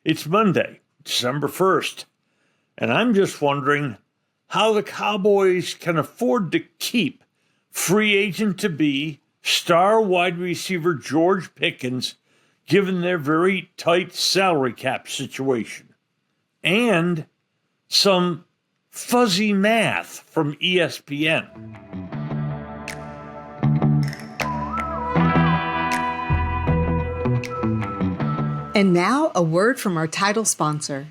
It's Monday, December 1st, and I'm just wondering how the Cowboys can afford to keep free agent-to-be star wide receiver George Pickens given their very tight salary cap situation, and some fuzzy math from ESPN. And now, a word from our title sponsor.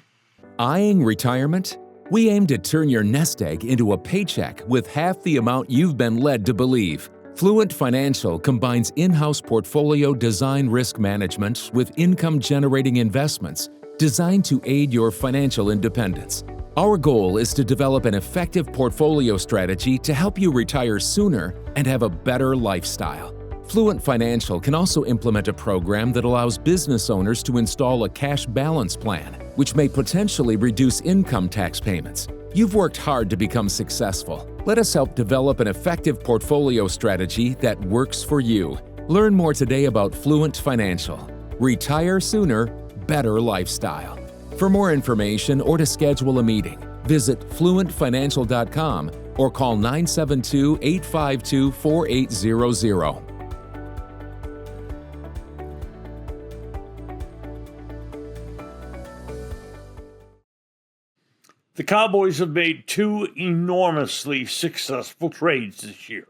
Eyeing retirement? We aim to turn your nest egg into a paycheck with half the amount you've been led to believe. Fluent Financial combines in-house portfolio design risk management with income-generating investments designed to aid your financial independence. Our goal is to develop an effective portfolio strategy to help you retire sooner and have a better lifestyle. Fluent Financial can also implement a program that allows business owners to install a cash balance plan, which may potentially reduce income tax payments. You've worked hard to become successful. Let us help develop an effective portfolio strategy that works for you. Learn more today about Fluent Financial. Retire sooner, better lifestyle. For more information or to schedule a meeting, visit fluentfinancial.com or call 972-852-4800. The Cowboys have made two enormously successful trades this year.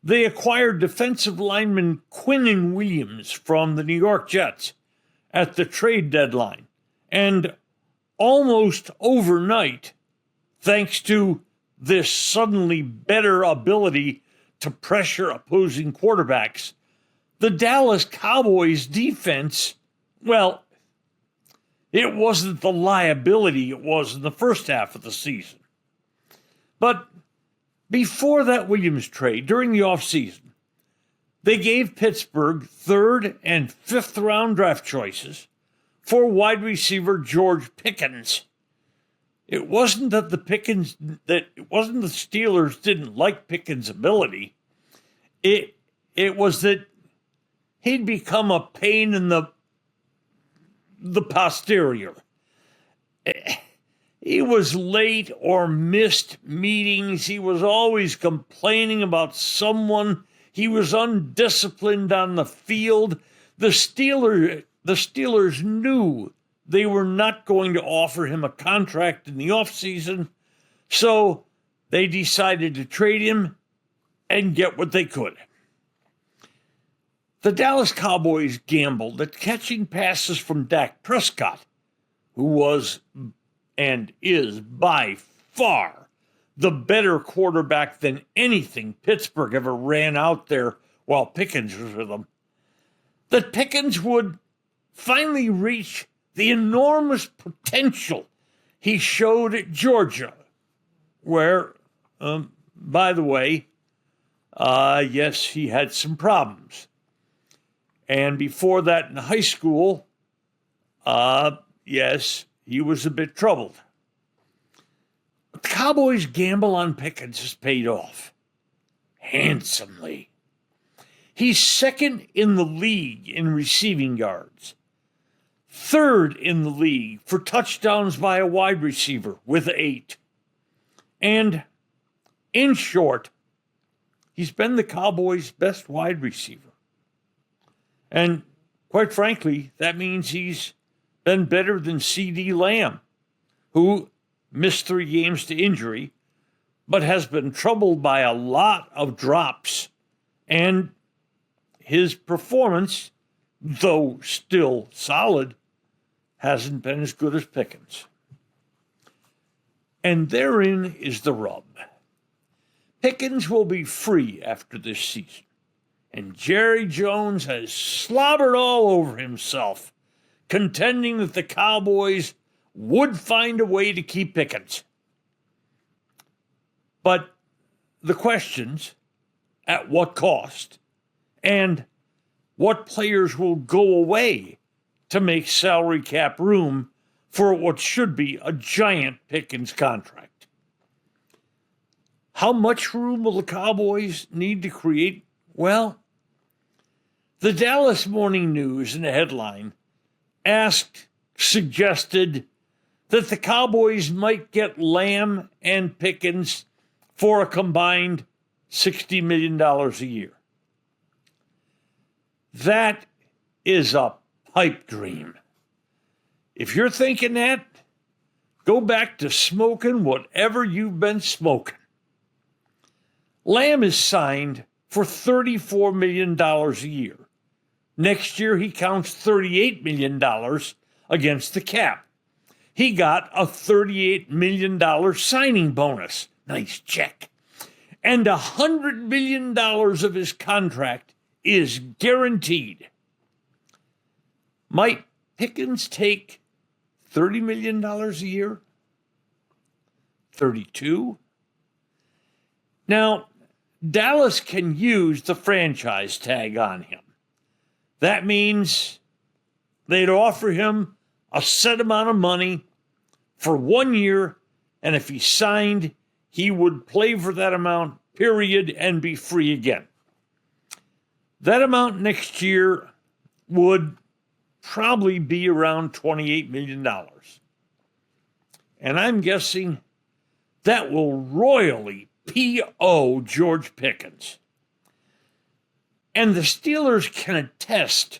They acquired defensive lineman Quinnen Williams from the New York Jets at the trade deadline, and almost overnight, thanks to this suddenly better ability to pressure opposing quarterbacks, the Dallas Cowboys defense, well, it wasn't the liability it was in the first half of the season. But before that Williams trade, during the offseason, they gave Pittsburgh third and fifth round draft choices for wide receiver George Pickens. It wasn't that the Steelers didn't like Pickens' ability. It was that he'd become a pain in the posterior. He was late or missed meetings. He was always complaining about someone. He was undisciplined on the field. The Steelers knew they were not going to offer him a contract in the offseason, so they decided to trade him and get what they could. The Dallas Cowboys gambled that catching passes from Dak Prescott, who was and is by far the better quarterback than anything Pittsburgh ever ran out there while Pickens was with them, that Pickens would finally reach the enormous potential he showed at Georgia, where, by the way, yes, he had some problems. And before that in high school, yes, he was a bit troubled. But the Cowboys' gamble on Pickens has paid off handsomely. He's second in the league in receiving yards, third in the league for touchdowns by a wide receiver with 8. And in short, he's been the Cowboys' best wide receiver. And quite frankly, that means he's been better than C.D. Lamb, who missed 3 games to injury, but has been troubled by a lot of drops. And his performance, though still solid, hasn't been as good as Pickens. And therein is the rub. Pickens will be free after this season. And Jerry Jones has slobbered all over himself, contending that the Cowboys would find a way to keep Pickens. But the questions, at what cost, and what players will go away to make salary cap room for what should be a giant Pickens contract. How much room will the Cowboys need to create? Well, the Dallas Morning News in a headline asked suggested that the Cowboys might get Lamb and Pickens for a combined $60 million a year. That is a pipe dream. If you're thinking that, go back to smoking whatever you've been smoking. Lamb is signed for $34 million a year. Next year, he counts $38 million against the cap. He got a $38 million signing bonus. Nice check. And $100 million of his contract is guaranteed. Might Pickens take $30 million a year? 32? Now, Dallas can use the franchise tag on him. That means they'd offer him a set amount of money for 1 year, and if he signed, he would play for that amount, period, and be free again. That amount next year would probably be around $28 million. And I'm guessing that will royally P.O. George Pickens. And the Steelers can attest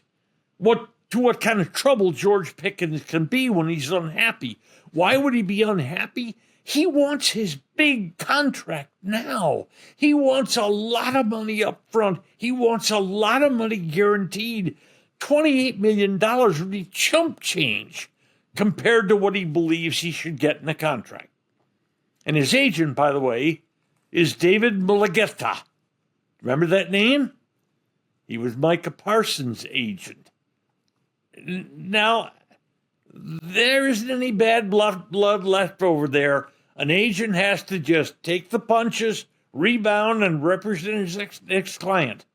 to what kind of trouble George Pickens can be when he's unhappy. Why would he be unhappy? He wants his big contract now. He wants a lot of money up front. He wants a lot of money guaranteed. $28 million would be chump change compared to what he believes he should get in a contract. And his agent, by the way, is David Mulligetta. Remember that name? He was Micah Parsons' agent. Now, there isn't any bad blood left over there. An agent has to just take the punches, rebound, and represent his next client.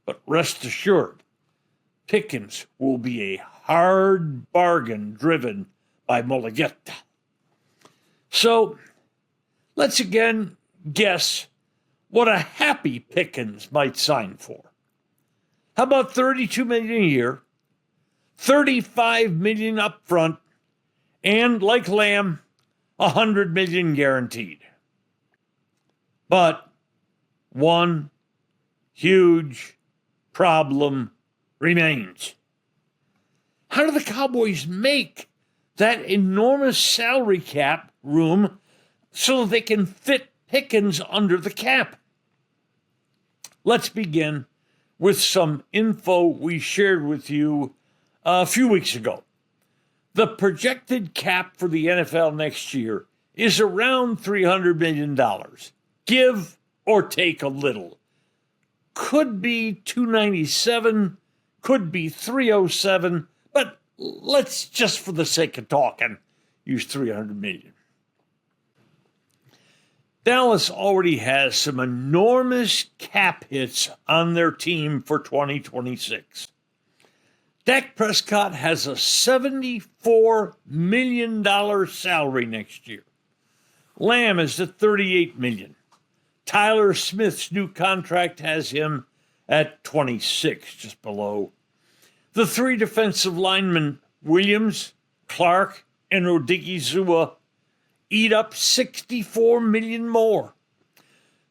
But rest assured, Pickens will be a hard bargain driven by Mulligetta. So, let's again guess what a happy Pickens might sign for. How about $32 million a year, $35 million up front, and like Lamb, $100 million guaranteed. But one huge problem remains. How do the Cowboys make that enormous salary cap room so they can fit Pickens under the cap? Let's begin with some info we shared with you a few weeks ago. The projected cap for the NFL next year is around $300 million. Give or take a little. Could be 297, could be 307, but let's just for the sake of talking use 300 million. Dallas already has some enormous cap hits on their team for 2026. Dak Prescott has a $74 million salary next year. Lamb is at $38 million. Tyler Smith's new contract has him at 26, just below. The three defensive linemen, Williams, Clark, and Odigizua, eat up $64 million more.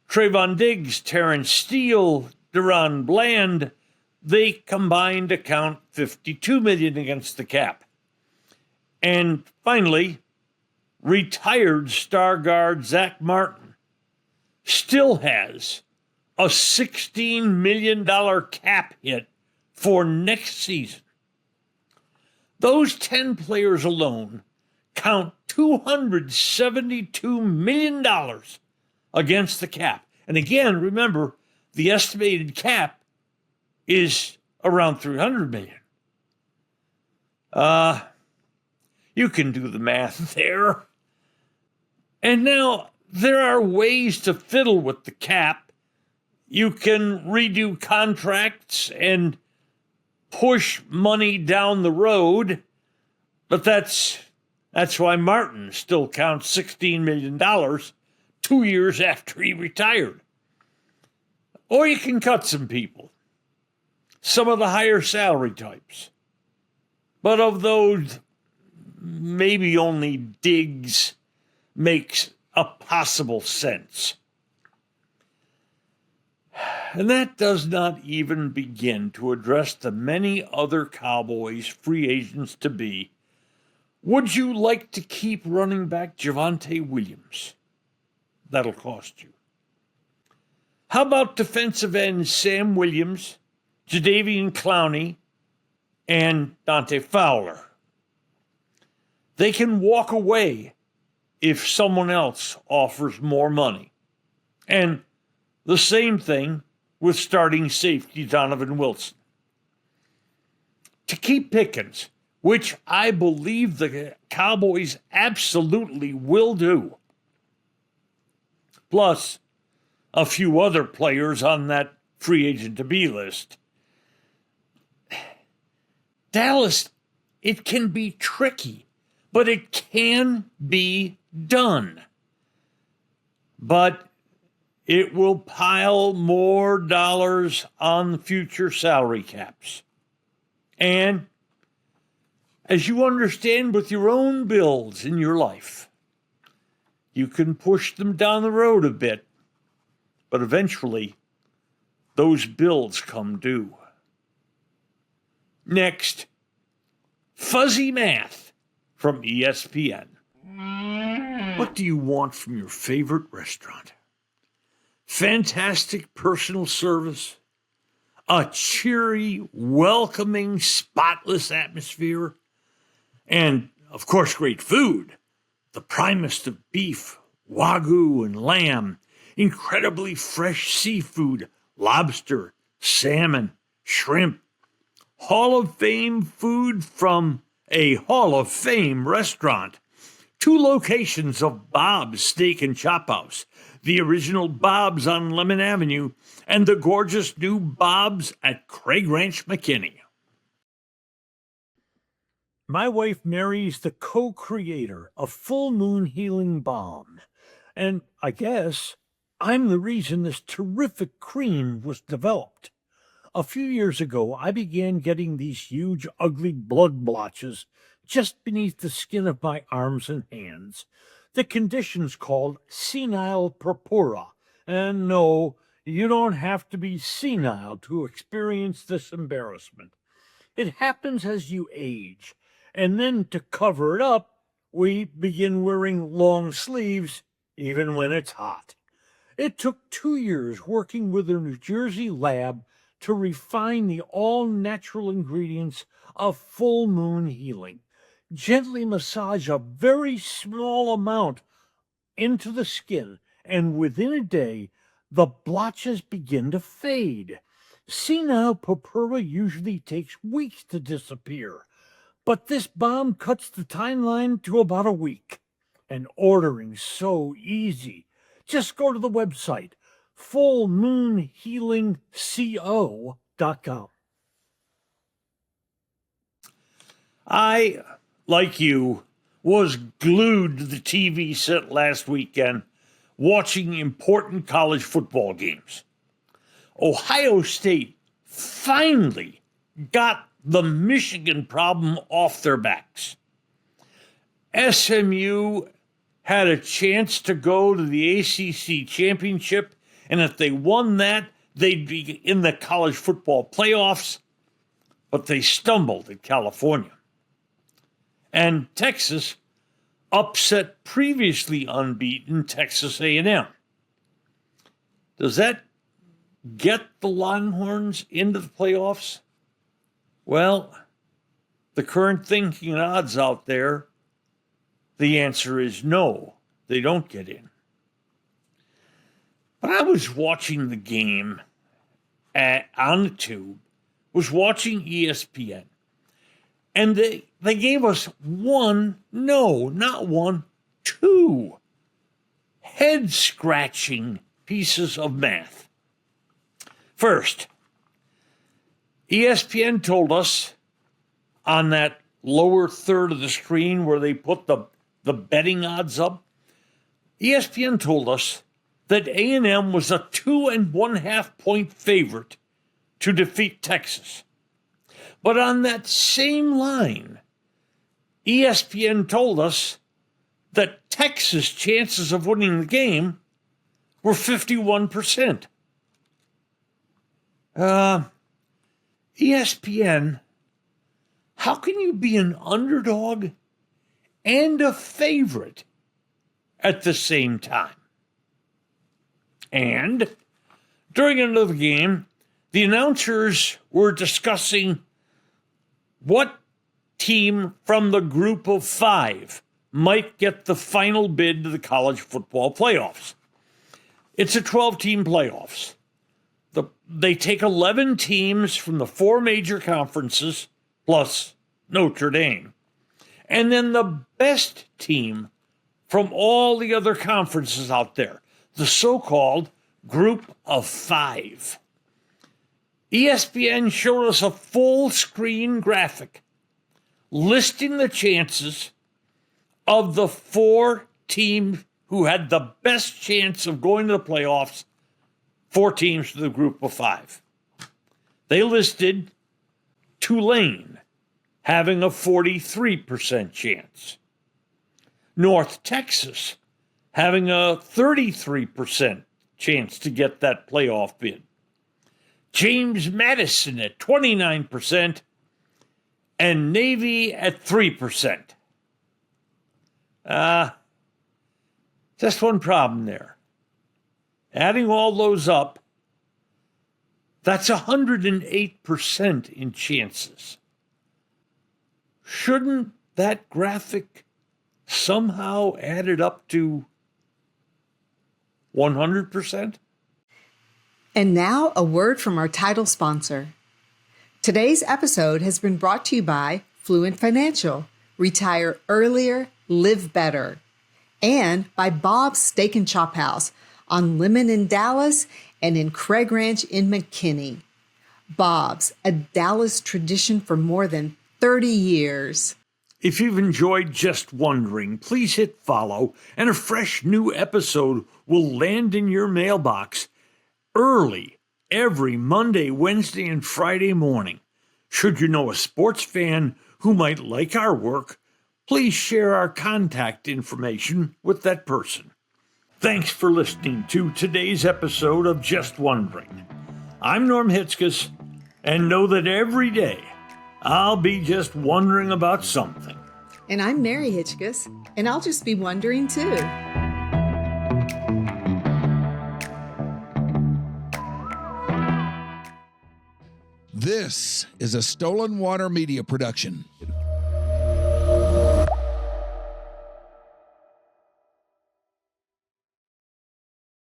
Trayvon Diggs, Terrence Steele, Deron Bland, they combined account $52 million against the cap. And finally, retired star guard Zach Martin still has a $16 million cap hit for next season. Those 10 players alone count $272 million against the cap. And again, remember, the estimated cap is around $300 million. You can do the math there. And now there are ways to fiddle with the cap. You can redo contracts and push money down the road, but that's why Martin still counts $16 million 2 years after he retired. Or you can cut some people, some of the higher salary types. But of those maybe only Diggs makes a possible sense. And that does not even begin to address the many other Cowboys free agents to be. Would you like to keep running back Javonte Williams? That'll cost you. How about defensive ends Sam Williams, Jadeveon Clowney, and Dante Fowler? They can walk away if someone else offers more money. And the same thing with starting safety Donovan Wilson. To keep Pickens, which I believe the Cowboys absolutely will do, plus a few other players on that free agent to be list. Dallas, it can be tricky, but it can be done. But it will pile more dollars on future salary caps. And as you understand with your own bills in your life, you can push them down the road a bit, but eventually those bills come due. Next, fuzzy math from ESPN. What do you want from your favorite restaurant? Fantastic personal service, a cheery, welcoming, spotless atmosphere, and, of course, great food. The primest of beef, wagyu and lamb, incredibly fresh seafood, lobster, salmon, shrimp, Hall of Fame food from a Hall of Fame restaurant, 2 locations of Bob's Steak and Chop House, the original Bob's on Lemon Avenue, and the gorgeous new Bob's at Craig Ranch, McKinney. My wife Mary's the co-creator of Full Moon Healing Balm, and I guess I'm the reason this terrific cream was developed. A few years ago, I began getting these huge, ugly blood blotches just beneath the skin of my arms and hands. The condition's called senile purpura, and no, you don't have to be senile to experience this embarrassment. It happens as you age. And then to cover it up, we begin wearing long sleeves even when it's hot. It took 2 years working with a New Jersey lab to refine the all-natural ingredients of Full Moon Healing. Gently massage a very small amount into the skin, and within a day, the blotches begin to fade. Senile purpura usually takes weeks to disappear. But this balm cuts the timeline to about a week. And ordering's so easy. Just go to the website, fullmoonhealingco.com. I, like you, was glued to the TV set last weekend watching important college football games. Ohio State finally got the Michigan problem off their backs. SMU had a chance to go to the ACC championship, and if they won that, they'd be in the college football playoffs, but they stumbled at California. And Texas upset previously unbeaten Texas A&M. Does that get the Longhorns into the playoffs? Well, the current thinking and odds out there, the answer is no, they don't get in. But I was watching the game on the tube, was watching ESPN, and they gave us two head-scratching pieces of math. First, ESPN told us on that lower third of the screen where they put the betting odds up, ESPN told us that A&M was a 2.5 point favorite to defeat Texas. But on that same line, ESPN told us that Texas' chances of winning the game were 51%. ESPN, how can you be an underdog and a favorite at the same time? And during another game, the announcers were discussing what team from the group of 5 might get the final bid to the college football playoffs. It's a 12-team playoffs. They take 11 teams from the 4 major conferences, plus Notre Dame. And then the best team from all the other conferences out there, the so-called group of 5. ESPN showed us a full-screen graphic listing the chances of the 4 teams who had the best chance of going to the playoffs, 4 teams to the group of 5. They listed Tulane having a 43% chance, North Texas having a 33% chance to get that playoff bid, James Madison at 29%, and Navy at 3%. Just one problem there. Adding all those up, that's 108% in chances. Shouldn't that graphic somehow add it up to 100%? And now a word from our title sponsor. Today's episode has been brought to you by Fluent Financial, Retire Earlier, Live Better, and by Bob's Steak and Chop House on Lemon in Dallas and in Craig Ranch in McKinney. Bob's, a Dallas tradition for more than 30 years. If you've enjoyed Just Wondering, please hit follow, and a fresh new episode will land in your mailbox early every Monday, Wednesday, and Friday morning. Should you know a sports fan who might like our work, please share our contact information with that person. Thanks for listening to today's episode of Just Wondering. I'm Norm Hitzges, and know that every day I'll be just wondering about something. And I'm Mary Hitzges, and I'll just be wondering too. This is a Stolen Water Media production.